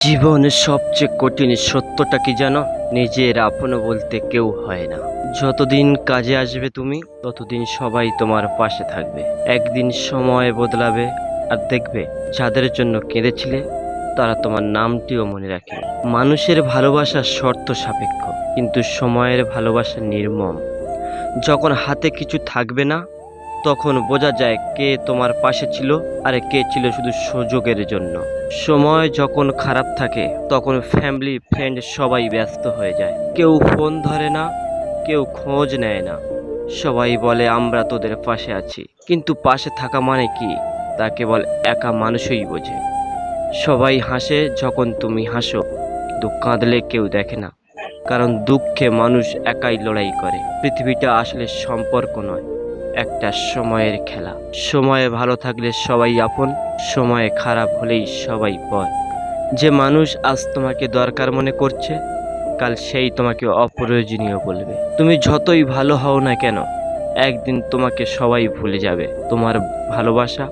জীবনের সবচেয়ে কঠিন সত্যটা কি জানো? নিজের আপন বলতে কেউ হয় না। যতদিন কাজে আসবে তুমি, ততদিন সবাই তোমার পাশে থাকবে। একদিন সময় বদলাবে, আর দেখবে যাদের জন্য কেঁদেছিলে তারা তোমার নামটিও মনে রাখে। মানুষের ভালোবাসা শর্ত সাপেক্ষ, কিন্তু সময়ের ভালোবাসা নির্মম। যখন হাতে কিছু থাকবে না, তখন বোঝা যায় কে তোমার পাশে ছিল আর কে ছিল শুধু সুযোগের জন্য। সময় যখন খারাপ থাকে, তখন ফ্যামিলি ফ্রেন্ড সবাই ব্যস্ত হয়ে যায়। কেউ ফোন ধরে না, কেউ খোঁজ নেয় না। সবাই বলে আমরা তোদের পাশে আছি, কিন্তু পাশে থাকা মানে কি তা কেবল একা মানুষই বোঝে। সবাই হাসে যখন তুমি হাসো, কিন্তু কাঁদলে কেউ দেখে না, কারণ দুঃখে মানুষ একাই লড়াই করে। পৃথিবীটা আসলে সম্পর্ক নয়, একটা সময়ের খেলা। সময়ে ভালো থাকলে সবাই আপন, সময়ে খারাপ হলেই সবাই পর। যে মানুষ আজ তোমাকে দরকার মনে করছে, কাল সেই তোমাকে অপ্রয়োজনীয় বলবে। তুমি যতই ভালো হও না কেন, একদিন তোমাকে সবাই ভুলে যাবে। তোমার ভালোবাসা,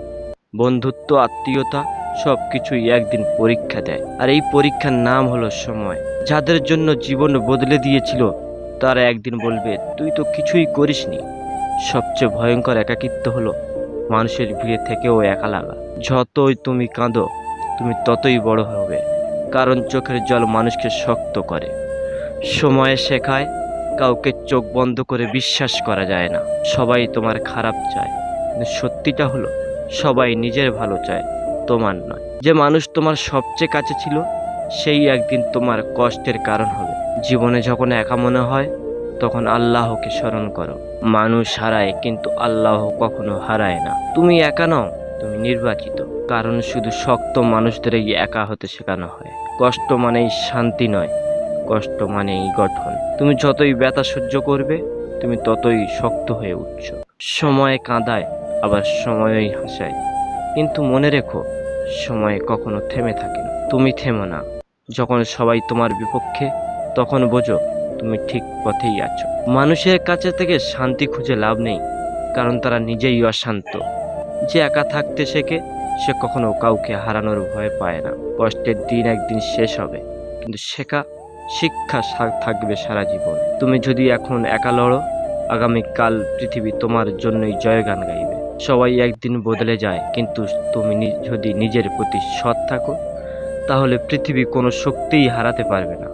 বন্ধুত্ব, আত্মীয়তা সব কিছুই একদিন পরীক্ষা দেয়, আর এই পরীক্ষার নাম হলো সময়। যাদের জন্য জীবন বদলে দিয়েছিল, তারা একদিন বলবে তুই তো কিছুই করিসনি। সবচেয়ে ভয়ঙ্কর একাকিত্ব হলো মানুষের ভিড়ে থেকেও একা লাগা। যতই তুমি কাঁদো, তুমি ততই বড় হবে, কারণ চোখের জল মানুষকে শক্ত করে। সময়ে শেখায় কাউকে চোখ বন্ধ করে বিশ্বাস করা যায় না। সবাই তোমার খারাপ চায়, কিন্তু সত্যিটা হলো সবাই নিজের ভালো চায়, তোমার নয়। যে মানুষ তোমার সবচেয়ে কাছে ছিল, সেই একদিন তোমার কষ্টের কারণ হবে। জীবনে যখন একা মনে হয়, তখন আল্লাহকে স্মরণ করো। মানুষ হারায়, কিন্তু আল্লাহ কখনো হারায় না। তুমি একা নও, তুমি নির্বাচিত। কারণ শুধু শক্ত মানুষদেরই একা হতে শেখানো হয়। কষ্ট মানেই শান্তি নয়, কষ্ট মানেই গঠন। তুমি যতই ব্যথা সহ্য করবে, তুমি ততই শক্ত হয়ে উঠছো। সময় কাঁদায়, আবার সময়ই হাসায়, কিন্তু মনে রেখো সময় কখনো থেমে থাকে না। তুমি থেমো না। যখন সবাই তোমার বিপক্ষে, তখন বোঝো তুমি ঠিক পথেই আছো। মানুষের কাছে থেকে শান্তি খুঁজে লাভ নেই, কারণ তারা নিজেই অশান্ত। যে একা থাকতে শেখে, সে কখনো কাউকে হারানোর ভয় পায় না। কষ্টের দিন একদিন শেষ হবে, কিন্তু শিক্ষা থাকবে সারা জীবন। তুমি যদি এখন একা লড়ো, আগামীকাল পৃথিবী তোমার জন্যই জয়গান গাইবে। সবাই একদিন বদলে যায়, কিন্তু তুমি যদি নিজের প্রতি সৎ থাকো, তাহলে পৃথিবী কোনো শক্তিই হারাতে পারবে না।